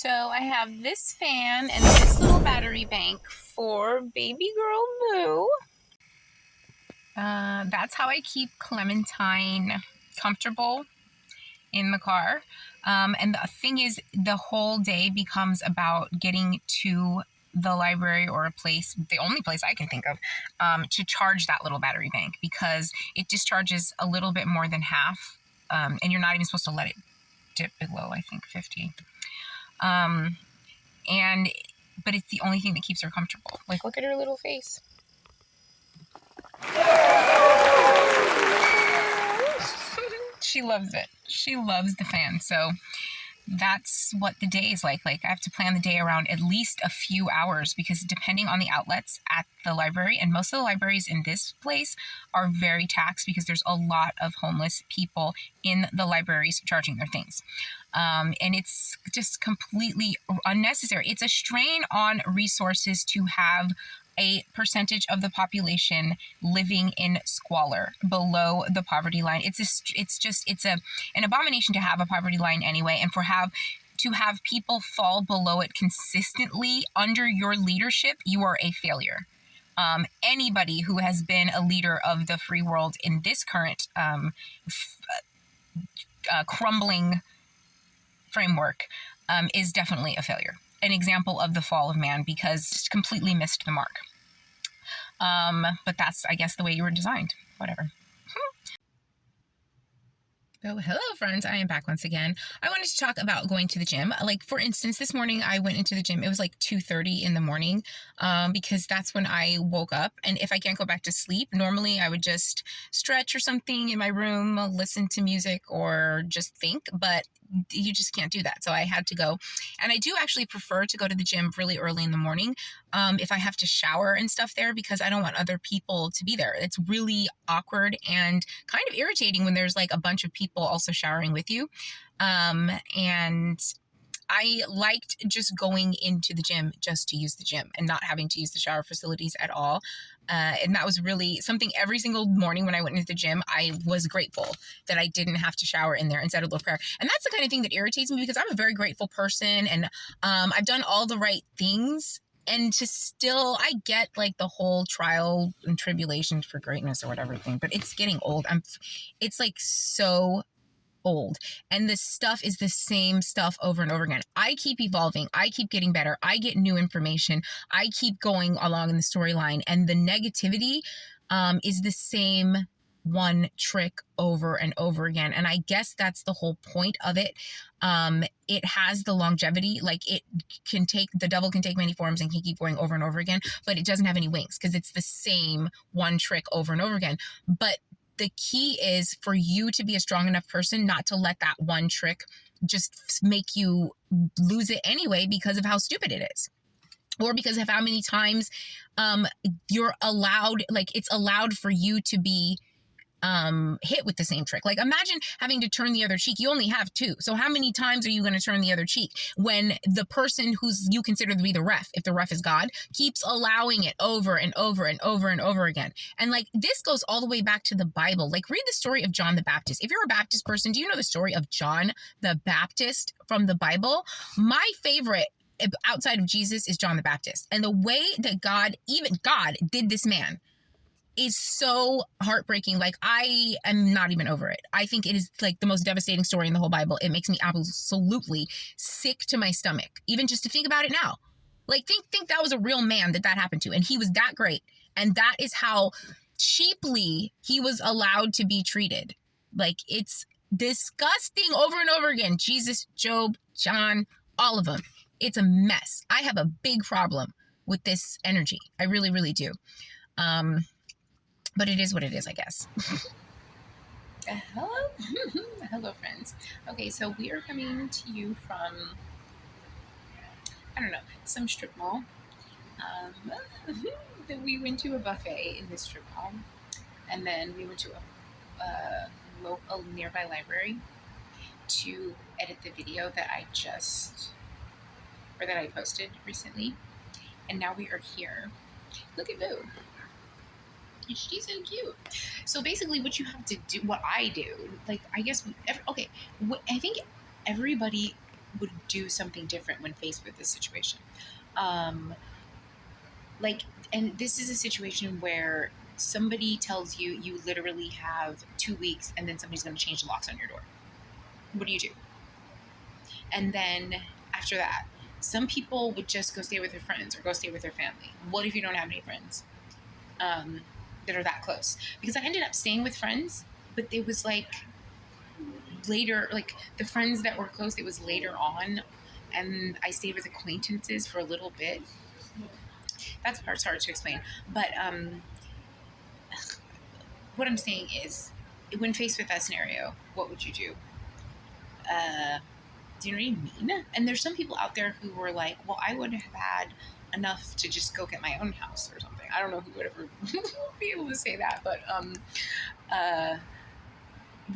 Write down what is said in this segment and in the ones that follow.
So I have this fan and this little battery bank for baby girl Moo. That's how I keep Clementine comfortable in the car. And the thing is, the whole day becomes about getting to the library or a place, the only place I can think of, to charge that little battery bank, because it discharges a little bit more than half, and you're not even supposed to let it dip below, I think, 50. But it's the only thing that keeps her comfortable. Like, look at her little face. She loves it. She loves the fan. So that's what the day is like. Like, I have to plan the day around at least a few hours, because depending on the outlets at the library, and most of the libraries in this place are very taxed because there's a lot of homeless people in the libraries charging their things. And it's just completely unnecessary. It's a strain on resources to have a percentage of the population living in squalor below the poverty line. It's an abomination to have a poverty line anyway, and to have people fall below it consistently under your leadership, you are a failure. Anybody who has been a leader of the free world in this current crumbling framework is definitely a failure. An example of the fall of man, because it's completely missed the mark. But that's, I guess, the way you were designed. Whatever. So, hello friends, I am back once again. I wanted to talk about going to the gym. Like, for instance, this morning I went into the gym. It was like 2:30 in the morning, because that's when I woke up. And if I can't go back to sleep, normally I would just stretch or something in my room, listen to music, or just think. But you just can't do that. So I had to go. And I do actually prefer to go to the gym really early in the morning, if I have to shower and stuff there, because I don't want other people to be there. It's really awkward and kind of irritating when there's like a bunch of people also showering with you. And I liked just going into the gym just to use the gym and not having to use the shower facilities at all. And that was really something. Every single morning when I went into the gym, I was grateful that I didn't have to shower in there instead of a little prayer. And that's the kind of thing that irritates me, because I'm a very grateful person, and I've done all the right things. And I get like the whole trial and tribulation for greatness or whatever thing, but it's getting old. It's like so old, and this stuff is the same stuff over and over again. I keep evolving, I keep getting better, I get new information, I keep going along in the storyline, and the negativity is the same one trick over and over again. And I guess that's the whole point of it. It has the longevity, like the devil can take many forms and can keep going over and over again, but it doesn't have any wings, because it's the same one trick over and over again. But the key is for you to be a strong enough person not to let that one trick just make you lose it anyway, because of how stupid it is, or because of how many times you're allowed, like it's allowed for you to be hit with the same trick. Like, imagine having to turn the other cheek. You only have two. So how many times are you going to turn the other cheek when the person who's you consider to be the ref, if the ref is God, keeps allowing it over and over and over and over again? And like, this goes all the way back to the Bible. Like, read the story of John the Baptist. If you're a Baptist person, do you know the story of John the Baptist from the Bible? My favorite outside of Jesus is John the Baptist. And the way that even God did this man is so heartbreaking. Like, I am not even over it. I think it is like the most devastating story in the whole Bible. It makes me absolutely sick to my stomach, even just to think about it now. Like, think that was a real man that happened to, and he was that great, and that is how cheaply he was allowed to be treated. Like, it's disgusting over and over again. Jesus, Job, John, all of them. It's a mess. I have a big problem with this energy. I really, really do. But it is what it is, I guess. Hello? Hello, friends. Okay, so we are coming to you from, I don't know, some strip mall. We went to a buffet in this strip mall, and then we went to a nearby library to edit the video that I posted recently. And now we are here. Look at Boo. She's so cute. So basically what you have to do, what I do, like, I guess, I think everybody would do something different when faced with this situation. Um, like, and this is a situation where somebody tells you you literally have 2 weeks and then somebody's going to change the locks on your door. What do you do? And then after that, some people would just go stay with their friends or go stay with their family. What if you don't have any friends that are that close? Because I ended up staying with friends, but it was like later, like the friends that were close, it was later on. And I stayed with acquaintances for a little bit. That part's hard to explain. But what I'm saying is, when faced with that scenario, what would you do? Do you know what I mean? And there's some people out there who were like, well, I would have had enough to just go get my own house or something. I don't know who would ever be able to say that, but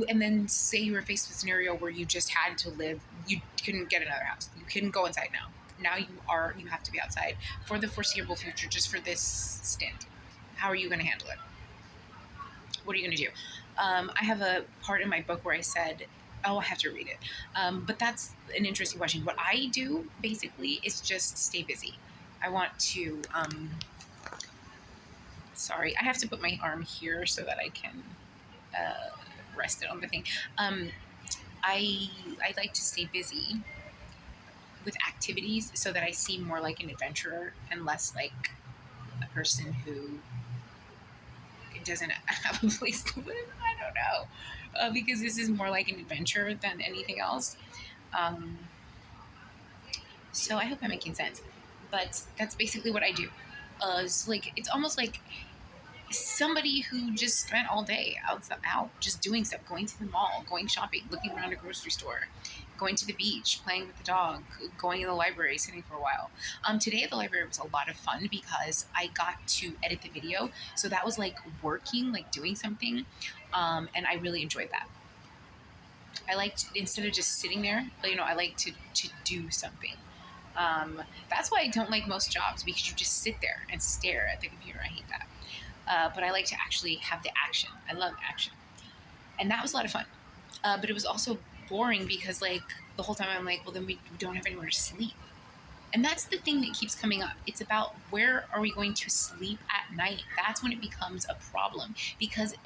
and then say you were faced with a scenario where you just had to live, you couldn't get another house, you couldn't go inside now. Now you have to be outside for the foreseeable future, just for this stint. How are you going to handle it? What are you going to do? I have a part in my book where I said, oh, I have to read it. But that's an interesting question. What I do basically is just stay busy. I want to, sorry, I have to put my arm here so that I can rest it on the thing. I like to stay busy with activities so that I seem more like an adventurer and less like a person who doesn't have a place to live. I don't know, because this is more like an adventure than anything else. So I hope I'm making sense, but that's basically what I do. It's like, it's almost like somebody who just spent all day out just doing stuff, going to the mall, going shopping, looking around a grocery store, going to the beach, playing with the dog, going to the library, sitting for a while. Today at the library was a lot of fun because I got to edit the video. So that was like working, like doing something. And I really enjoyed that. I liked, instead of just sitting there, I like to do something. That's why I don't like most jobs, because you just sit there and stare at the computer. I hate that. But I like to actually have the action. I love action. And that was a lot of fun. But it was also boring because, like, the whole time I'm like, well, then we don't have anywhere to sleep. And that's the thing that keeps coming up. It's about, where are we going to sleep at night? That's when it becomes a problem.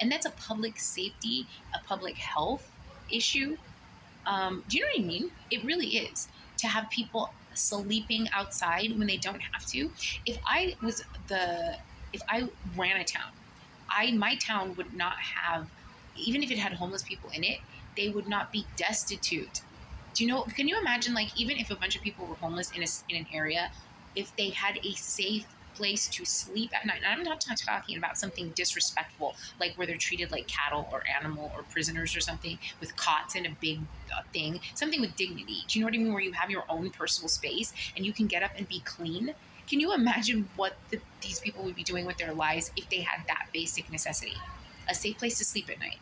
And that's a public safety, a public health issue. Do you know what I mean? It really is. To have people sleeping outside when they don't have to. If I ran a town, my town would not have, even if it had homeless people in it, they would not be destitute. Can you imagine, like, even if a bunch of people were homeless in an area, if they had a safe place to sleep at night? And I'm not talking about something disrespectful, like where they're treated like cattle or animal or prisoners or something, with cots and a big thing, something with dignity. Do you know what I mean? Where you have your own personal space and you can get up and be clean. Can you imagine what these people would be doing with their lives if they had that basic necessity? A safe place to sleep at night.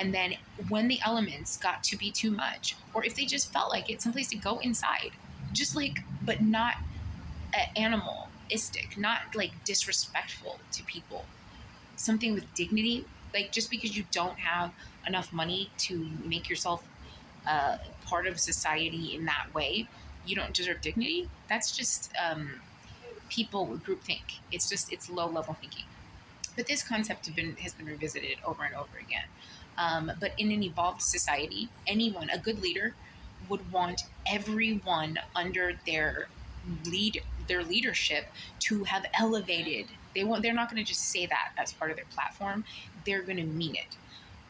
And then when the elements got to be too much, or if they just felt like it, someplace to go inside, just like, but not animalistic, not like disrespectful to people. Something with dignity. Like, just because you don't have enough money to make yourself part of society in that way, you don't deserve dignity. That's just people groupthink. It's low level thinking. But this concept has been revisited over and over again. But in an evolved society, a good leader, would want everyone under their leadership to have elevated. They're not going to just say that as part of their platform. They're going to mean it.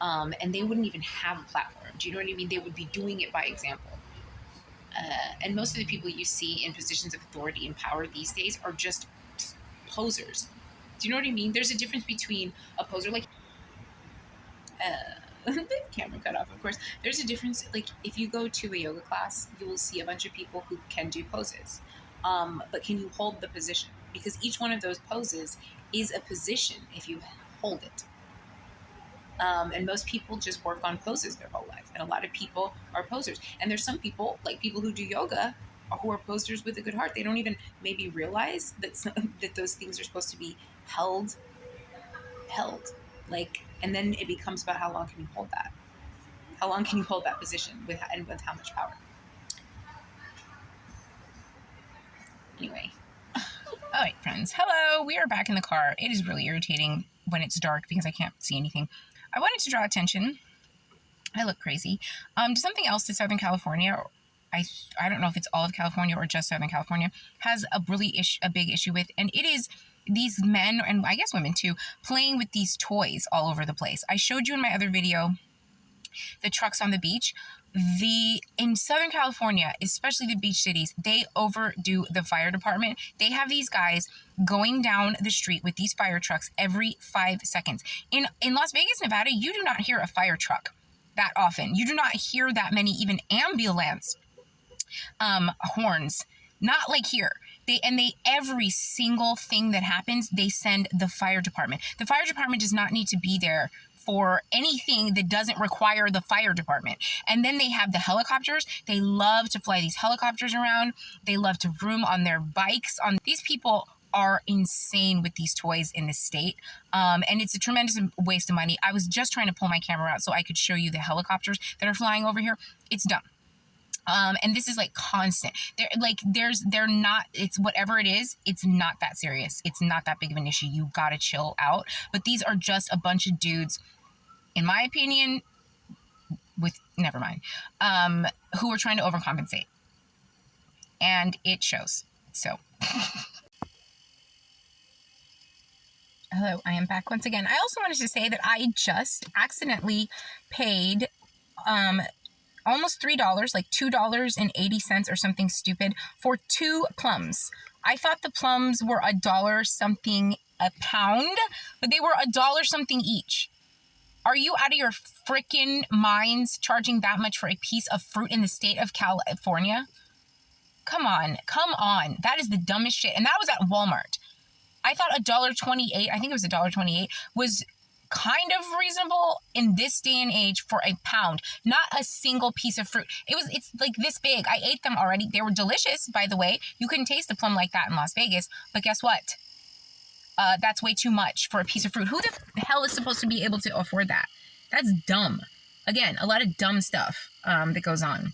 And they wouldn't even have a platform. Do you know what I mean? They would be doing it by example. And most of the people you see in positions of authority and power these days are just posers. Do you know what I mean? There's a difference between a poser, like the camera cut off, of course. There's a difference. Like, if you go to a yoga class, you will see a bunch of people who can do poses. But can you hold the position? Because each one of those poses is a position if you hold it. And most people just work on poses their whole life. And a lot of people are posers. And there's some people, like people who do yoga, who are posers with a good heart. They don't even maybe realize that those things are supposed to be held. Like, and then it becomes about how long can you hold that? How long can you hold that position with how much power? Anyway. All right, friends. Hello. We are back in the car. It is really irritating when it's dark because I can't see anything. I wanted to draw attention. I look crazy. To something else that Southern California, I don't know if it's all of California or just Southern California, has a big issue with, and it is these men, and I guess women too, playing with these toys all over the place. I showed you in my other video the trucks on the beach. In Southern California, especially the beach cities, they overdo the fire department. They have these guys going down the street with these fire trucks every 5 seconds. In Las Vegas, Nevada, you do not hear a fire truck that often. You do not hear that many even ambulance horns. Not like here. Every single thing that happens, they send the fire department. The fire department does not need to be there for anything that doesn't require the fire department. And then they have the helicopters. They love to fly these helicopters around. They love to vroom on their bikes. These people are insane with these toys in this state. And it's a tremendous waste of money. I was just trying to pull my camera out so I could show you the helicopters that are flying over here. It's dumb. And this is like constant. It's whatever it is, it's not that serious. It's not that big of an issue. You gotta chill out. But these are just a bunch of dudes, in my opinion, who are trying to overcompensate. And it shows. So. Hello, I am back once again. I also wanted to say that I just accidentally paid, almost $3, like $2.80 or something stupid, for 2 plums. I thought the plums were $1 something a pound, but they were $1 something each. Are you out of your freaking minds charging that much for a piece of fruit in the state of California? Come on. That is the dumbest shit. And that was at Walmart. I thought $1.28, I think it was $1.28, was kind of reasonable in this day and age for a pound. Not a single piece of fruit. It's like this big. I ate them already. They were delicious, by the way. You couldn't taste the plum like that in Las Vegas. But guess what? That's way too much for a piece of fruit. Who the hell is supposed to be able to afford that? That's dumb. Again, a lot of dumb stuff that goes on.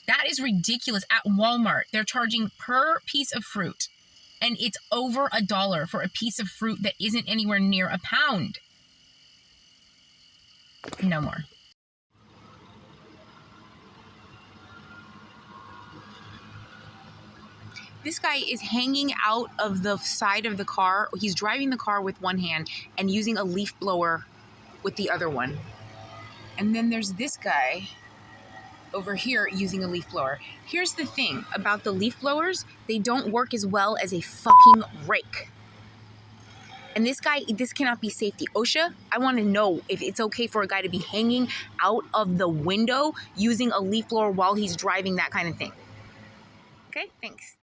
That is ridiculous. At Walmart, they're charging per piece of fruit. And it's over $1 for a piece of fruit that isn't anywhere near a pound. No more. This guy is hanging out of the side of the car. He's driving the car with one hand and using a leaf blower with the other one. And then there's this guy over here using a leaf blower. Here's the thing about the leaf blowers. They don't work as well as a fucking rake. And this cannot be safety. OSHA, I want to know if it's okay for a guy to be hanging out of the window using a leaf blower while he's driving that kind of thing. Okay, thanks.